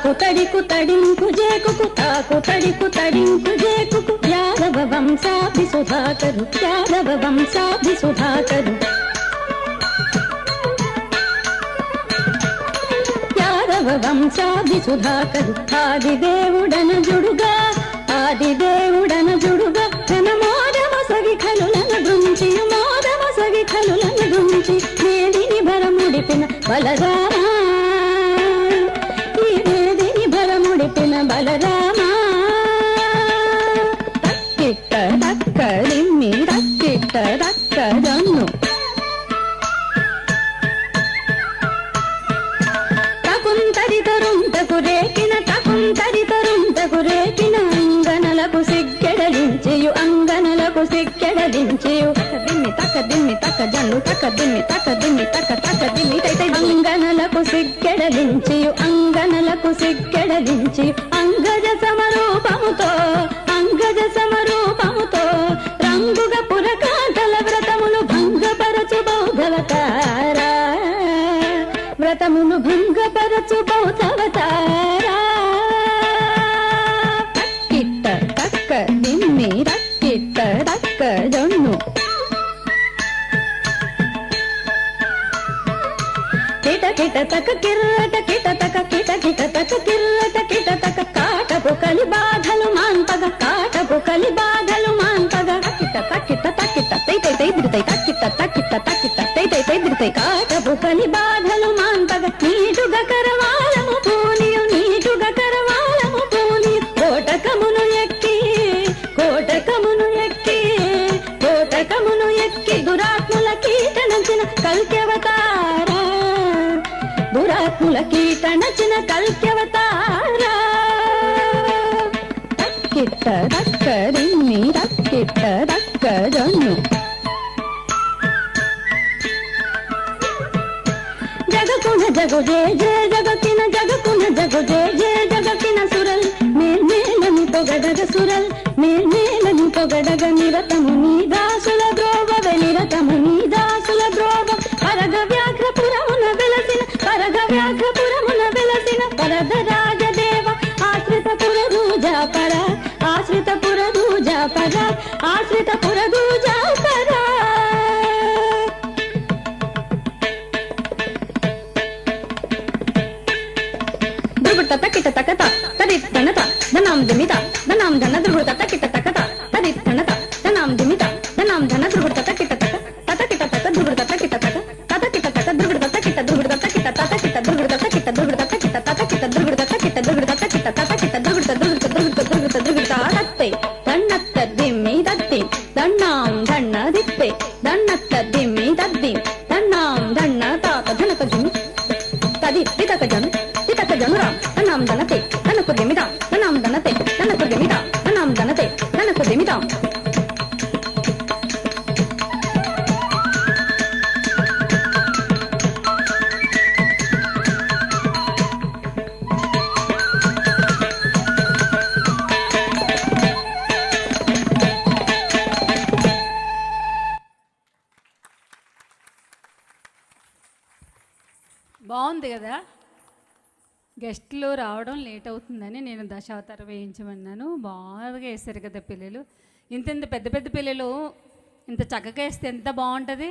తాకు తడికు తడింకు జేకుకు తాకు తడికు తడింకు జేకుకు యాదవ వంశాభి సుధాకరు యాదవ వంశాభి సుధాకరు యాదవ వంశాభి సుధాకరు ఆదిదేవుడన జుడుగా ఆదిదేవుడన జుడుగా తన మోదమ సగి ఖలులను గుంచి మోదమ సగి ఖలులను గుంచి వేదిని భరముడిపిన బలరామ ఈ వేదిని భరముడిపిన బలరామ తక్కిట్ట తక్క దిమ్మి తక్కిట్ట తక్క జన్ను తకుంతరితరుంతకు రేకిన తకుంతరితరుంతకు రేకిన అంగనలకు సిగ్గెడలించియు అంగనలకు సిగ్గెడలించియు దిమ్మి తక్క జన్ను తక్క దిమ్మి తక్క దిమ్మి తైతై అంగనలకు సిగ్గెడలించియు అంగనలకు సిగ్గెడలించి అంగజ సమరూపముతో అంగజ సమరూపముతో రంగుగ పురకాంతల వ్రతములు భంగపరచు బౌద్ధవతారా వ్రతమును భంగపరచు బౌద్ధవతారా తక్కిట్ట తక్క దిమ్మి తక్కిట్ట తక్క జొన్ను కిట కిట తక కిర్రట కిట తక కిట కిట తక కిర్రట కిట తక కాటపు కలి బాధలు మాన్పగ కాటపు కలి బాధలు మాన్పగ తక్కిట తక్కిట తక్కిట తై తై తై బిడతై తక్కిట తక్కిట తక్కిట తై తై తై బిడతై కాటపు కలి బాధలు మాన్పగ నీటుగ కరవాలము పూనియు నీటుగ కరవాలము పూని కోటకమును ఎక్కి కోటకమును ఎక్కి కోటకమును ఎక్కి దురాత్ముల కీటనంచిన కల్క్యవతారా దురాత్ముల కీటనచిన కల్క్యవతారా తక్కిట్ట దక్క దిమ్మి తక్కిట్ట దక్క జొన్ను జగకున జగు జే జే జగకిన జగకున జగు జే జే జగకిన సురల్ మేల్మేలని పొగడగ సురల్ మేల్మేలని పొగడగ నిరతము నీ దాసుల ద్రోవవె నిరతము నీ దాసుల ద్రోవ పరగ వ్యాఘ్రపురమున వెలసిన పరగ వ్యాఘ్రపురమున వెలసిన పరద రాజదేవ ఆశ్రిత పురదూజా పర ఆశ్రిత పురదూజా పర ఆశ్రిత పురదూజా పర తక్కిట తకత తరిత్తనత ధనాం దిమిత ధనాం ధన దుర్గుత తక్కిట తకత తరిత్తనత ధనాం దిమిత ధనాం ధన దుర్గుత తక్కిట తక తతకిట తక దుర్గుత తక్కిట తక తతకిట తక దుర్గుత తక్కిట దుర్గుత తక్కిట తతకిట దుర్గుత తక్కిట దుర్గుత తక్కిట తతకిట దుర్గుత తక్కిట దుర్గుత తక్కిట తతకిట దుర్గుత దుర్గుత దుర్గుత దుర్గుత దుర్గుత తత్తే దన్నత్త దిమ్మి దత్తి దన్నాం ధన్న దిత్తే దన్నత్త దిమ్మి దద్ది దన్నాం ధన్న తాత ధనక దిమ్మి తది తితక జన్ తితక జనురా ధనాం ధనతే ధనకు దిమిదా ధనాం ధనతే ధనకు దిమిదా ధనాం ధనతే ధనకు దిమిదా బాగుంది కదా. గెస్ట్లు రావడం లేట్ అవుతుందని నేను దశావతారం వేయించమన్నాను. బాగా వేస్తారు కదా పిల్లలు. ఇంత పెద్ద పెద్ద పిల్లలు ఇంత చక్కగా వేస్తే ఎంత బాగుంటుంది.